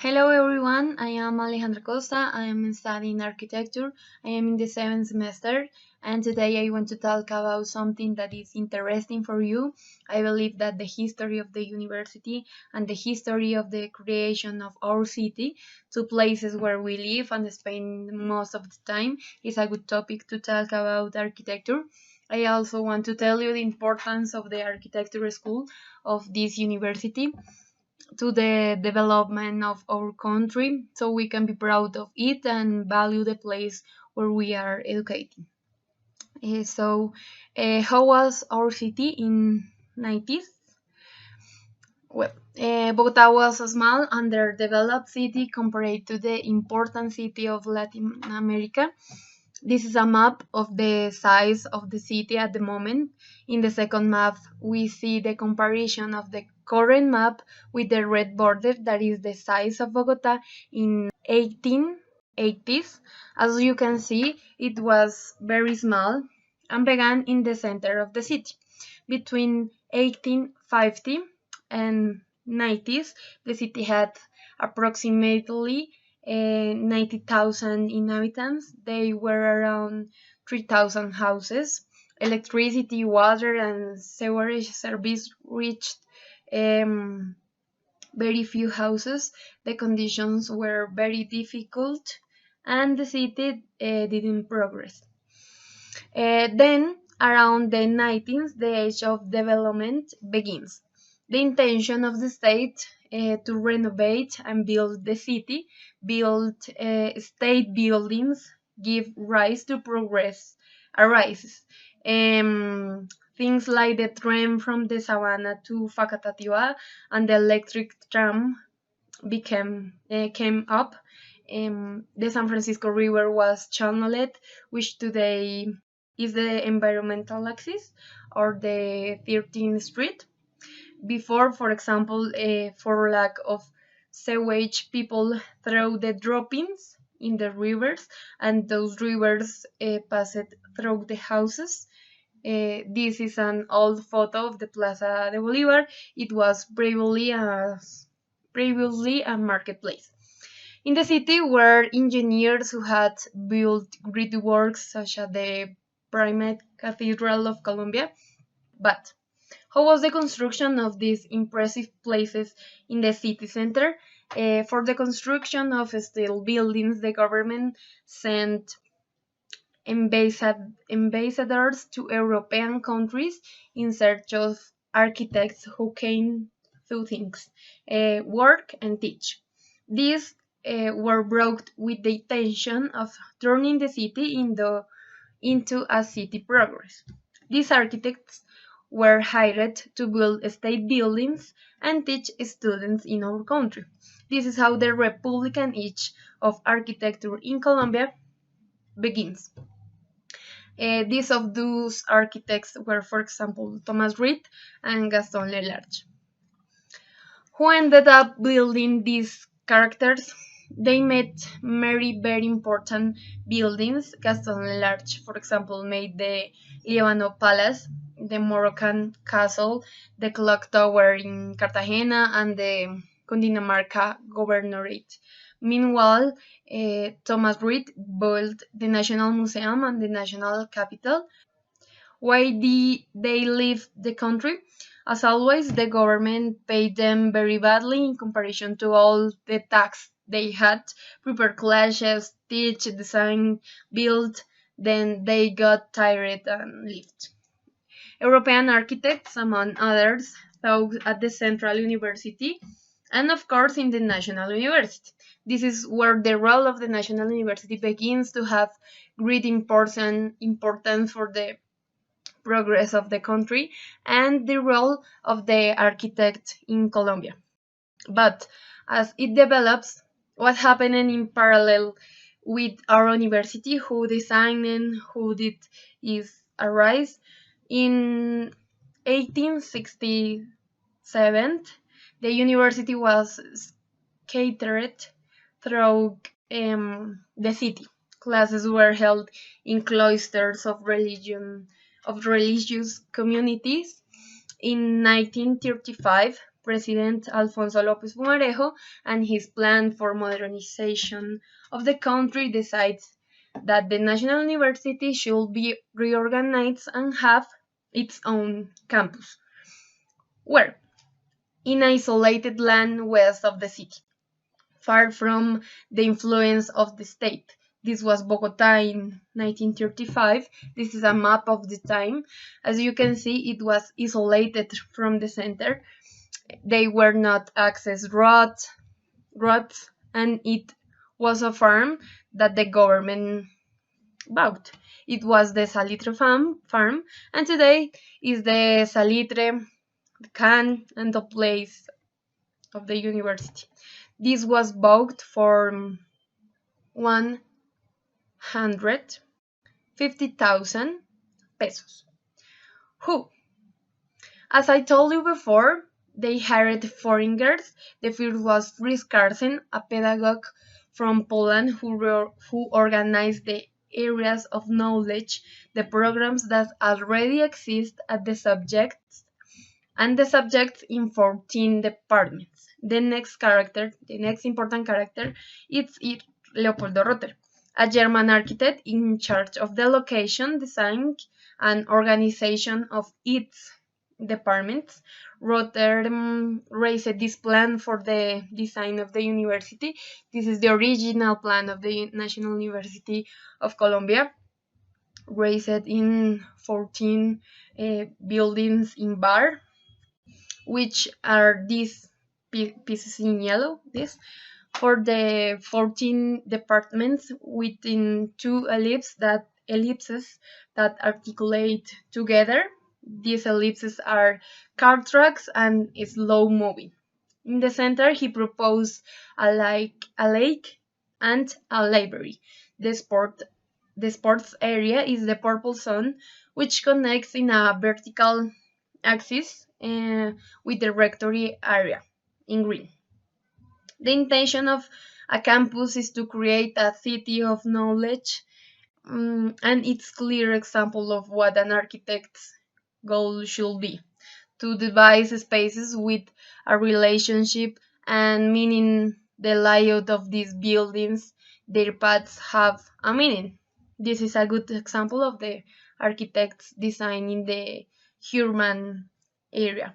Hello everyone, I am Alejandra Acosta. I am studying architecture. I am in the 7th semester, and today I want to talk about something that is interesting for you. I believe that the history of the university and the history of the creation of our city, two places where we live and spend most of the time, is a good topic to talk about architecture. I also want to tell you the importance of the architecture school of this university to the development of our country so we can be proud of it and value the place where we are educating. How was our city in 90s? Well, Bogota was a small, underdeveloped city compared to the important city of Latin America. This is a map of the size of the city at the moment. In the second map, we see the comparison of the current map with the red border, that is the size of Bogota in 1880s. As you can see, it was very small and began in the center of the city. Between 1850 and 90s, the city had approximately 90,000 inhabitants. They were around 3,000 houses. Electricity, water, and sewerage service reached very few houses. The conditions were very difficult, and the city didn't progress. Then, around the 19th, the age of development begins. The intention of the state to renovate and build the city, build state buildings, give rise to progress arises. Things like the train from the Savannah to Facatativá and the electric tram came up. The San Francisco River was channeled, which today is the environmental axis or the 13th Street. Before, for example, for lack of sewage, people throw the droppings in the rivers, and those rivers passed through the houses. This is an old photo of the Plaza de Bolivar. It was previously a marketplace. In the city were engineers who had built great works such as the Primate Cathedral of Colombia. But how was the construction of these impressive places in the city center? For the construction of steel buildings, the government sent ambassadors to European countries in search of architects who came to things, work and teach. These were brought with the intention of turning the city into a city progress. These architects were hired to build state buildings and teach students in our country. This is how the Republican age of architecture in Colombia begins. These of those architects were, for example, Thomas Reed and Gaston Lelarge. Who ended up building these characters? They made very important buildings. Gaston Lelarge, for example, made the Líbano Palace, the Moroccan Castle, the Clock Tower in Cartagena, and the Cundinamarca Governorate. Meanwhile, Thomas Reed built the National Museum and the National Capitol. Why did they leave the country? As always, the government paid them very badly in comparison to all the tax they had, prepare clashes, teach, design, build, then they got tired and left. European architects, among others, taught at the Central University and of course in the National University. This is where the role of the National University begins to have great importance for the progress of the country and the role of the architect in Colombia. But as it develops, what happened in parallel with our university, who designed and who did is arise? In 1867, the university was scattered through the city. Classes were held in cloisters of religious communities. In 1935, President Alfonso López Pumarejo and his plan for modernization of the country decides that the National University should be reorganized and have its own campus. Where? In isolated land west of the city, far from the influence of the state. This was Bogota in 1935. This is a map of the time. As you can see, it was isolated from the center. They were not access roads, and it was a farm that the government bought. It was the Salitre farm, and today is the Salitre, the can, and the place of the university. This was bought for 150,000 pesos. Who? As I told you before, they hired foreigners. The first was Fritz Carlsen, a pedagogue from Poland who organized the areas of knowledge, the programs that already exist at the subjects in 14 departments. The next important character, is Leopoldo Rotter, a German architect in charge of the location, design, and organization of its departments. Rotter raised this plan for the design of the university. This is the original plan of the National University of Colombia, raised in 14 buildings in bar, which are these pieces in yellow, this, for the 14 departments within two ellipses that articulate together. These ellipses are car tracks and slow moving. In the center, he proposed a lake and a library. The sports area is the purple zone, which connects in a vertical axis with the rectory area in green. The intention of a campus is to create a city of knowledge, and it's clear example of what an architect's goal should be: to devise spaces with a relationship and meaning. The layout of these buildings, their paths have a meaning. This is a good example of the architect's design in the urban area.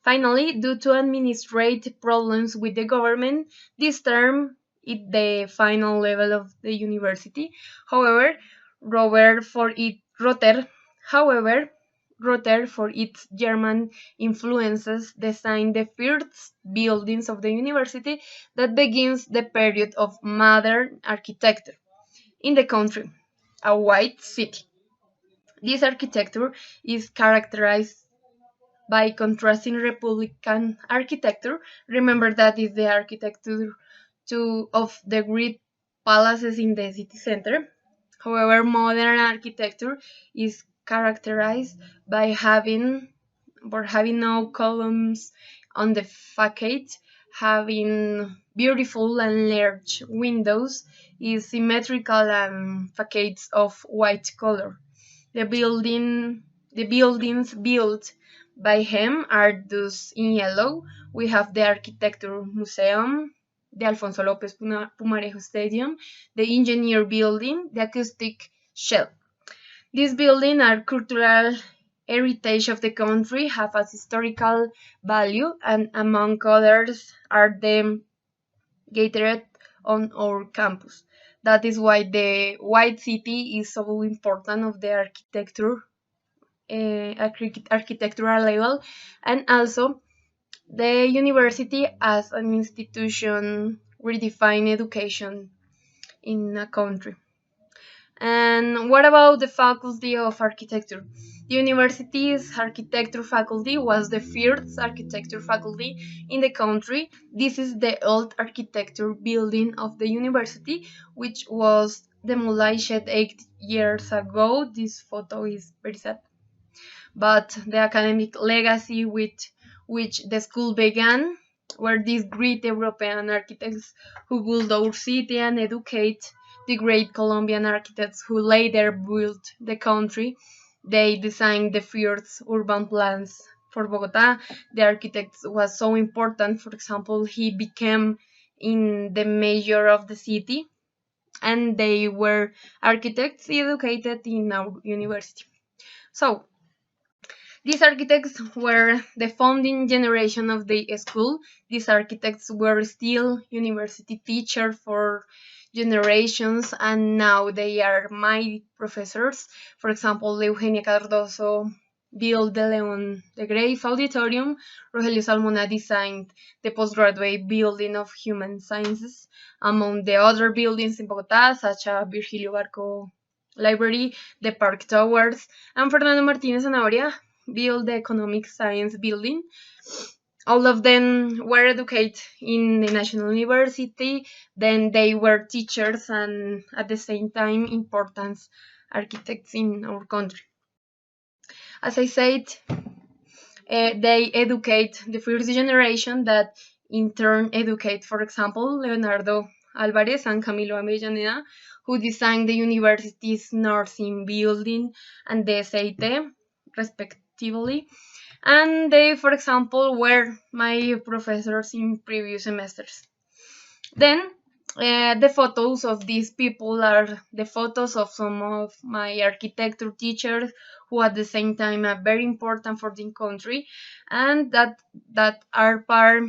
Finally, due to administrative problems with the government, this term is the final level of the university. However, Rotter, for its German influences, designed the first buildings of the university that begins the period of modern architecture in the country, a white city. This architecture is characterized by contrasting Republican architecture. Remember that is the architecture of the great palaces in the city center. However, modern architecture is characterized by having no columns on the facade, having beautiful and large windows, is symmetrical and facades of white color. The buildings built by him are thus in yellow. We have the Architecture Museum, the Alfonso López Pumarejo Stadium, the Engineer Building, the Acoustic Shell. These buildings are cultural heritage of the country, have a historical value, and among others are the gathered on our campus. That is why the white city is so important of the architectural level, and also the university as an institution redefine education in a country. And what about the Faculty of Architecture? The university's architecture faculty was the first architecture faculty in the country. This is the old architecture building of the university, which was demolished 8 years ago. This photo is very sad. But the academic legacy with which the school began were these great European architects who built our city and educate the great Colombian architects who later built the country. They designed the first urban plans for Bogota, the architect was so important. For example, he became in the mayor of the city, and they were architects educated in our university. So these architects were the founding generation of the school. These architects were still university teachers for generations, and now they are my professors. For example, Eugenia Cardoso built the León the Grave Auditorium. Rogelio Salmona designed the postgraduate building of human sciences. Among the other buildings in Bogota, such as Virgilio Barco Library, the Park Towers, and Fernando Martinez Zanabria built the economic science building. All of them were educated in the National University, then they were teachers and at the same time important architects in our country. As I said, they educate the first generation that in turn educate, for example, Leonardo Alvarez and Camilo Avellaneda, who designed the university's nursing building and the SAT, respectively. And they, for example, were my professors in previous semesters. Then the photos of these people are the photos of some of my architecture teachers who at the same time are very important for the country, and that are part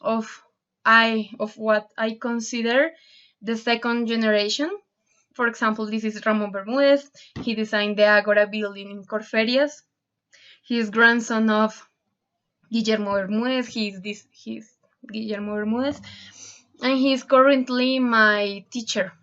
of what I consider the second generation. For example, this is Ramon Bermudez. He designed the Agora building in Corferias. He is grandson of Guillermo Bermudez. He's Guillermo Bermudez, and he is currently my teacher.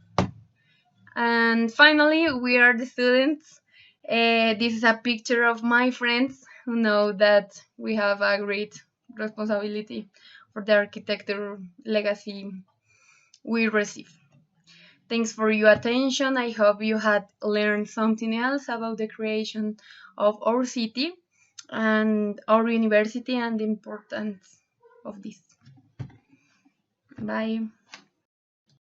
And finally, we are the students. This is a picture of my friends who know that we have a great responsibility for the architecture legacy we receive. Thanks for your attention. I hope you had learned something else about the creation of our city and our university and the importance of this. Bye.